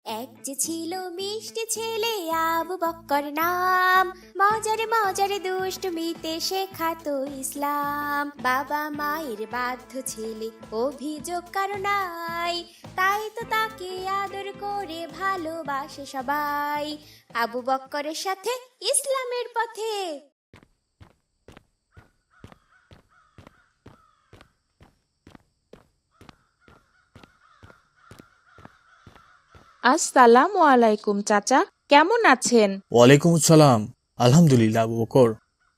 এক যে ছিল মিষ্টি ছেলে আবু বক্কর নাম, মজারে মজারে দুষ্টমিতে শেখাতো ইসলাম। বাবা মায়ের বাধ্য ছেলে, অভিযোগ কারো নাই, তাই তো তাকে আদর করে ভালোবাসে সবাই। আবু বক্করের সাথে ইসলামের পথে। আসসালামু আলাইকুম চাচা, কেমন আছেন? ওয়ালাইকুম আসসালাম। আলহামদুলিল্লাহ আবু বকর,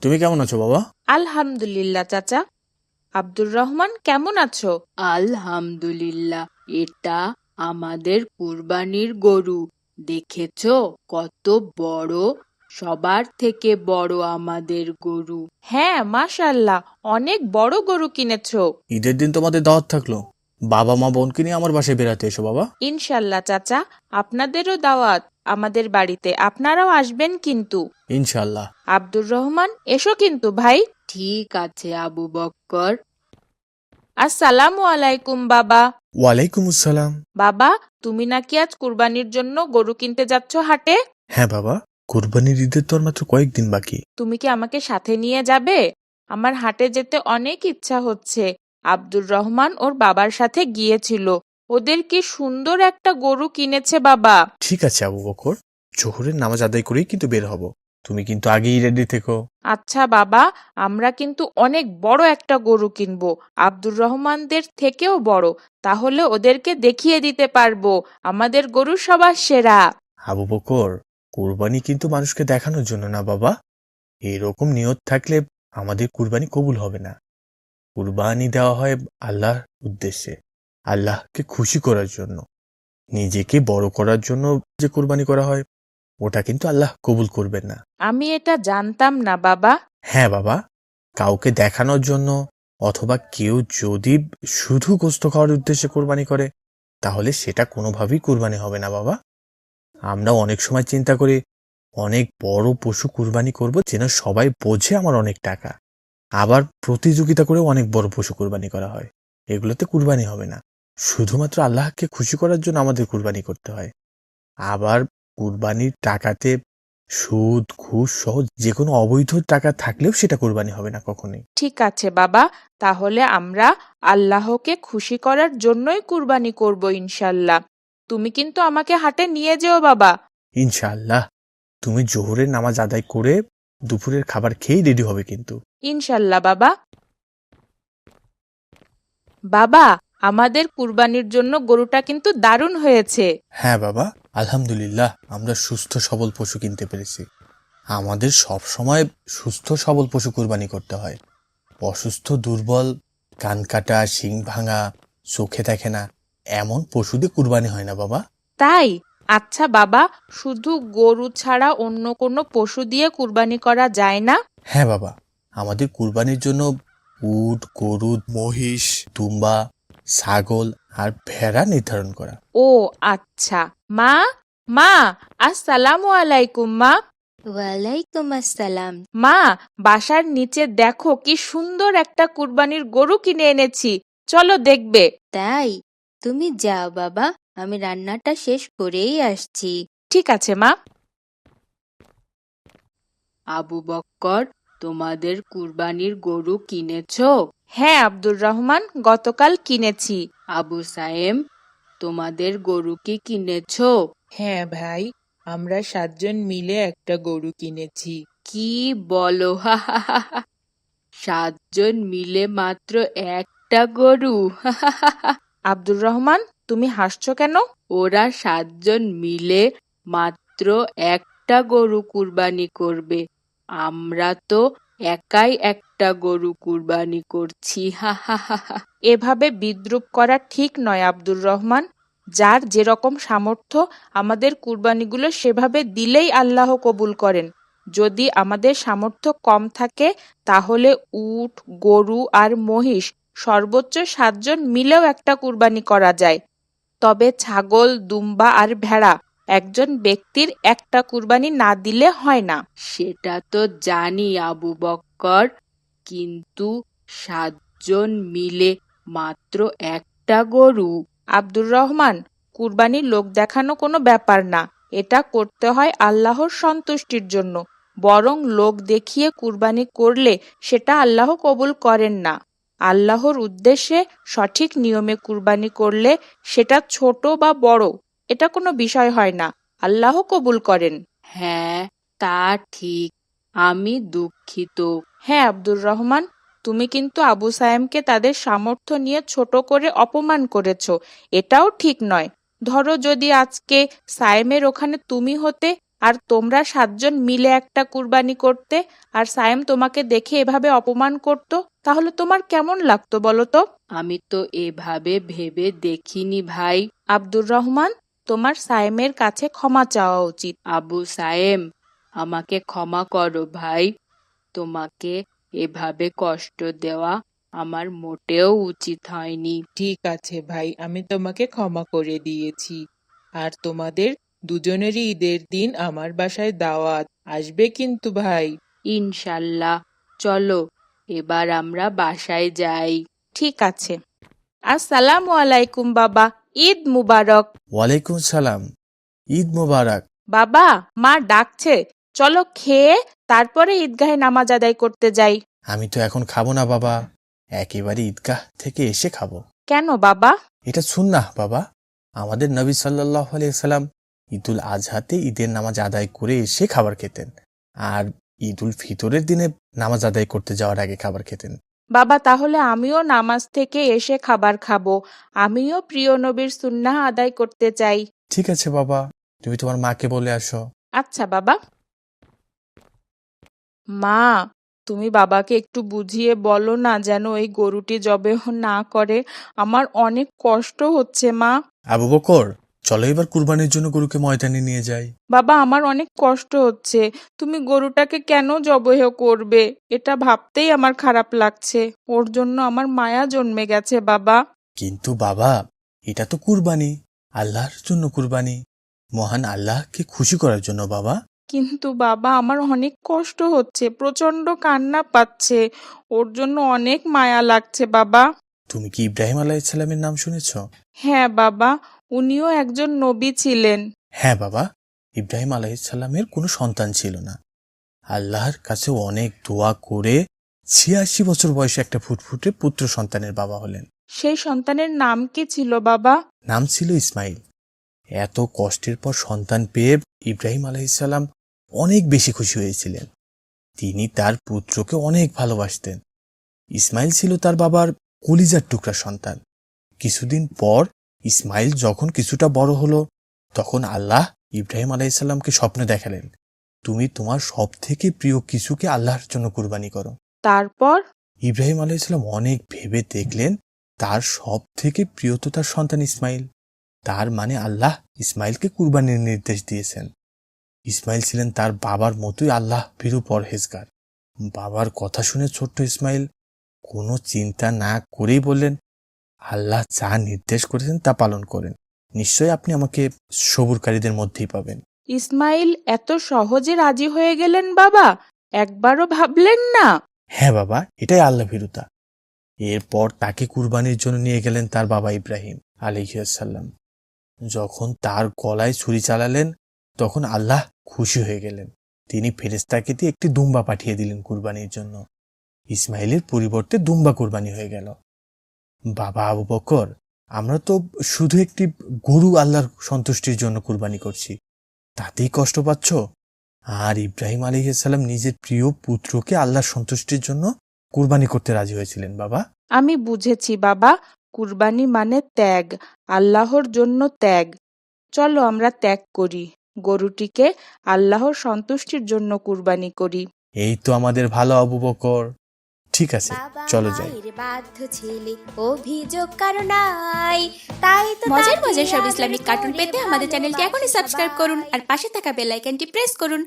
তুমি কেমন আছো বাবা? আলহামদুলিল্লাহ চাচা। আব্দুর রহমান কেমন আছো? আলহামদুলিল্লাহ। এটা আমাদের কুরবানির গরু, দেখেছো কত বড়, সবার থেকে বড় আমাদের গরু। হ্যাঁ, মাশাআল্লাহ, অনেক বড় গরু কিনেছো। ঈদের দিন তোমাদের দাওয়াত থাকলো, বাবা মা বোনকে নিয়ে আমার বাসায় বেড়াতে এসো বাবা। ইনশাল্লাহ চাচা, আপনাদেরও দাওয়াত আমাদের বাড়িতে, আপনারাও আসবেন কিন্তু। ইনশাল্লাহ। আব্দুর রহমান, এসো কিন্তু ভাই। ঠিক আছে আবু বক্কর। আসসালামু আলাইকুম বাবা। ওয়ালাইকুম আসসালাম। বাবা, তুমি নাকি আজ কুরবানির জন্য গরু কিনতে যাচ্ছ হাটে? হ্যাঁ বাবা, কুরবানির ঈদের তো আর মাত্র কয়েকদিন বাকি। তুমি কি আমাকে সাথে নিয়ে যাবে? আমার হাটে যেতে অনেক ইচ্ছা হচ্ছে। আব্দুর রহমান ওর বাবার সাথে গিয়েছিল, ওদের কি সুন্দর একটা গরু কিনেছে বাবা। ঠিক আছে আবু বকর, জোহরের নামাজ আদায় করেই কিন্তু বের হব, তুমি কিন্তু আগেই রেডি থেকো। আচ্ছা বাবা, আমরা কিন্তু অনেক বড় একটা গরু কিনবো, আব্দুর রহমানদের থেকেও বড়। তাহলে ওদেরকে দেখিয়ে দিতে পারবো আমাদের গরু সবার সেরা। আবু বকর, কুরবানি কিন্তু মানুষকে দেখানোর জন্য না বাবা। এরকম নিয়ত থাকলে আমাদের কুরবানি কবুল হবে না। কুরবানি দেওয়া হয় আল্লাহর উদ্দেশ্যে, আল্লাহকে খুশি করার জন্য। নিজেকে বড় করার জন্য যে কুরবানি করা হয়, ওটা কিন্তু আল্লাহ কবুল করবেন না। আমি এটা জানতাম না বাবা। হ্যাঁ বাবা, কাউকে দেখানোর জন্য অথবা কেউ যদি শুধু গোশত খাওয়ার উদ্দেশ্যে কুরবানি করে, তাহলে সেটা কোনোভাবেই কুরবানি হবে না বাবা। আমরা অনেক সময় চিন্তা করি অনেক বড় পশু কুরবানি করব, যেন সবাই বোঝে আমার অনেক টাকা। আবার প্রতিযোগিতা করে অনেক বড় পশু কুরবানি করা হয়, এগুলোতে কুরবানি হবে না। শুধুমাত্র আল্লাহকে খুশি করার জন্য আমাদের কুরবানি করতে হয়। আবার কুরবানির টাকাতে সুদ ঘুষ সহ যে কোনো অবৈধ টাকা থাকলেও সেটা কুরবানি হবে না কখনোই। ঠিক আছে বাবা, তাহলে আমরা আল্লাহকে খুশি করার জন্যই কুরবানি করব ইনশাল্লাহ। তুমি কিন্তু আমাকে হাটে নিয়ে যেও বাবা। ইনশাআল্লাহ। তুমি জোহরের নামাজ আদায় করে দুপুরের খাবার খেয়েই রেডি হবে কিন্তু। ইনশাল্লাহ বাবা। বাবা, আমাদের কুরবানির জন্য গরুটা কিন্তু দারুণ হয়েছে। হ্যাঁ বাবা, আলহামদুলিল্লাহ, আমরা সুস্থ সবল পশু কিনতে পেরেছি। আমাদের সব সময় সুস্থ সবল পশু কুরবানি করতে হয়। অসুস্থ দুর্বল কান কাটা শিং ভাঙা চোখে দেখে না এমন পশু দিয়ে কুরবানি হয় না বাবা। তাই? আচ্ছা বাবা, শুধু গরু ছাড়া অন্য কোনো পশু দিয়ে কুরবানি করা যায় না? হ্যাঁ বাবা, আমাদের কুরবানির জন্য উট গরু মহিষ দুম্বা ছাগল আর ভেড়া নির্ধারণ করা। ও আচ্ছা। মা, মা, আসসালামু আলাইকুম মা। ওয়ালাইকুম আসসালাম। মা, বাসার নিচে দেখো কি সুন্দর একটা কুরবানির গরু কিনে এনেছি, চলো দেখবে। তাই? তুমি যাও বাবা, আমি রান্নাটা শেষ করেই আসছি। ঠিক আছে মা। আবু বক্কর, তোমাদের কুরবানির গরু কিনেছো? হ্যাঁ আব্দুর রহমান, গতকাল কিনেছি। আবু সায়েম, তোমাদের গরু কি কিনেছো? হ্যাঁ ভাই, আমরা 7 জন মিলে একটা গরু কিনেছি। কি বলো? 7 জন মিলে মাত্র একটা গরু? আব্দুর রহমান, তুমি হাসছো কেন? ওরা 7 জন মিলে মাত্র একটা গরু কুরবানি করবে, আমরা তো একাই একটা গরু কুরবানি করছি। এভাবে বিদ্রূপ করা ঠিক নয় আব্দুর রহমান। যার যেরকম সামর্থ্য, আমাদের কুরবানিগুলো সেভাবে দিলেই আল্লাহ কবুল করেন। যদি আমাদের সামর্থ্য কম থাকে, তাহলে উট গরু আর মহিষ সর্বোচ্চ 7 জন মিলেও একটা কুরবানি করা যায়। তবে ছাগল দুম্বা আর ভেড়া একজন ব্যক্তির একটা কুরবানি না দিলে হয় না। সেটা তো জানি আবু বক্কর, কিন্তু 7 জন মিলে মাত্র একটা গরু। আব্দুর রহমান, কুরবানির লোক দেখানো কোনো ব্যাপার না, এটা করতে হয় আল্লাহর সন্তুষ্টির জন্য। বরং লোক দেখিয়ে কুরবানি করলে সেটা আল্লাহ কবুল করেন না। আল্লাহর উদ্দেশ্যে সঠিক নিয়মে কুরবানি করলে সেটা ছোট বা বড় এটা কোনো বিষয় হয় না, আল্লাহ কবুল করেন। হ্যাঁ, তা ঠিক। আমি দুঃখিত। হ্যাঁ আব্দুর রহমান, তুমি কিন্তু আবু সায়েমকে তাদের সামর্থ্য নিয়ে ছোট করে অপমান করেছো, এটাও ঠিক নয়। ধরো যদি আজকে সায়েমের ওখানে তুমি হতে আর তোমরা 7 জন মিলে একটা কুরবানি করতে, আর সায়েম তোমাকে দেখে এভাবে অপমান করতো, তাহলে তোমার কেমন লাগতো বলো তো? আমি তো এভাবে ভেবে দেখিনি ভাই। আব্দুর রহমান, তোমার সায়েমের কাছে ক্ষমা চাওয়া উচিত। আবু সায়েম, আমাকে ক্ষমা করো ভাই। তোমাকে এভাবে কষ্ট দেওয়া আমার মোটেও উচিত হয়নি। ঠিক আছে ভাই, আমি তোমাকে ক্ষমা করে দিয়েছি। আর তোমাদের দুজনেরই ঈদের দিন আমার বাসায় দাওয়াত আসবে কিন্তু ভাই। ইনশাল্লাহ। চলো এবার আমরা বাসায় যাই। ঠিক আছে। আসসালামু আলাইকুম বাবা, ঈদ মুবারক। ওয়ালাইকুম সালাম, ঈদ মোবারক। বাবা, মা ডাকছে, চলো খেয়ে তারপরে ঈদগাহে নামাজ আদায় করতে যাই। আমি তো এখন খাবো না বাবা, একেবারে ঈদগাহ থেকে এসে খাবো। কেন বাবা? এটা সুন্নাহ বাবা। আমাদের নবী সাল্লাল্লাহু আলাইহি সাল্লাম ঈদুল আজহাতে ঈদের নামাজ আদায় করে এসে খাবার খেতেন, আর ঈদুল ফিতরের দিনে নামাজ আদায় করতে যাওয়ার আগে খাবার খেতেন। বাবা, তাহলে আমিও নামাজ থেকে এসে খাবার খাবো। আমিও প্রিয় নবীর সুন্নাহ আদায় করতে চাই। ঠিক আছে বাবা, তুমি তোমার মাকে বলে আসো। আচ্ছা বাবা। মা, তুমি বাবাকে একটু বুঝিয়ে বলো না যেন এই গরুটি জবেহ না করে, আমার অনেক কষ্ট হচ্ছে মা। আবু বকর, চলো এবার কুরবানির জন্য গরুকে ময়দানে নিয়ে যাই। বাবা, আমার অনেক কষ্ট হচ্ছে, তুমি গরুটাকে কেন জবেহ করবে এটা ভাবতেই আমার খারাপ লাগছে। ওর জন্য আমার মায়া জন্মে গেছে বাবা। কিন্তু বাবা, এটা তো কুরবানি, আল্লাহর জন্য কুরবানি, মহান আল্লাহকে খুশি করার জন্য বাবা। কিন্তু বাবা, আমার অনেক কষ্ট হচ্ছে, প্রচন্ড কান্না পাচ্ছে, ওর জন্য অনেক মায়া লাগছে বাবা। তুমি কি ইব্রাহিম আলাইহিসসালামের নাম শুনেছ? হ্যাঁ বাবা, উনিও একজন নবী ছিলেন। হ্যাঁ বাবা, ইব্রাহিম আলাইহিসসালামের কোনো সন্তান ছিল না। আল্লাহর কাছে অনেক দোয়া করে ৮৬ বছর বয়সে একটা ফুটফুটে পুত্র সন্তানের বাবা হলেন। সেই সন্তানের নাম কি ছিল বাবা? নাম ছিল ইসমাইল। এত কষ্টের পর সন্তান পেয়ে ইব্রাহিম আলাইহিসসালাম অনেক বেশি খুশি হয়েছিলেন। তিনি তার পুত্রকে অনেক ভালোবাসতেন। ইসমাইল ছিল তার বাবার কলিজার টুকরা সন্তান। কিছুদিন পর ইসমাইল যখন কিছুটা বড় হলো, তখন আল্লাহ ইব্রাহিম আলাইহিসসালামকে স্বপ্নে দেখালেন, তুমি তোমার সব থেকে প্রিয় কিছুকে আল্লাহর জন্য কুরবানি করো। তারপর? ইব্রাহিম আলাইহিসসালাম অনেক ভেবে দেখলেন তার সব থেকে প্রিয় তো তার সন্তান ইসমাইল। তার মানে আল্লাহ ইসমাইলকে কুরবানির নির্দেশ দিয়েছেন। ইসমাইল ছিলেন তার বাবার মতোই আল্লাহ ভীরু পরহেজগার। বাবার কথা শুনে ছোট্ট ইসমাইল কোনো চিন্তা না করেই বললেন, আল্লাহ যা নির্দেশ করেছেন তা পালন করেন, নিশ্চয়ই আপনি আমাকে সবুরকারীদের মধ্যেই পাবেন। ইসমাইল এত সহজে রাজি হয়ে গেলেন বাবা? একবারও ভাবলেন না? হ্যাঁ বাবা, এটাই আল্লাহ ভীরুতা। এরপর তাকে কুরবানির জন্য নিয়ে গেলেন তার বাবা ইব্রাহিম আলাইহিসসালাম। যখন তার গলায় ছুরি চালালেন, তখন আল্লাহ খুশি হয়ে গেলেন। তিনি ফেরেশতাকে দিয়ে একটি দুম্বা পাঠিয়ে দিলেন কুরবানির জন্য। ইসমাইলের পরিবর্তে দুম্বা কুরবানি হয়ে গেল। বাবা আবু বকর, আমরা তো শুধু একটি গরু আল্লাহর সন্তুষ্টির জন্য কুরবানি করছি, তাতেই কষ্ট পাচ্ছ? আর ইব্রাহিম আলাইহিসসালাম নিজের প্রিয় পুত্রকে আল্লাহর সন্তুষ্টির জন্য কুরবানি করতে রাজি হয়েছিলেন বাবা। আমি বুঝেছি বাবা, কুরবানি মানে ত্যাগ, আল্লাহর জন্য ত্যাগ। চলো আমরা ত্যাগ করি, গরুটিকে আল্লাহর সন্তুষ্টির জন্য কুরবানি করি। এই তো আমাদের ভালো আবু বকর। ঠিক আছে, বাবা চলো যাই। মায়ের বাধ্য ছেলে, অভিযোগ কারো নাই, তাই তো মজার তাকে মজার সব আদর ইসলামিক কার্টুন করে পেতে আমাদের চ্যানেলটি এখনই ভালোবাসে সাবস্ক্রাইব করুন সবাই। আর পাশে থাকা বেল আইকনটি প্রেস করুন।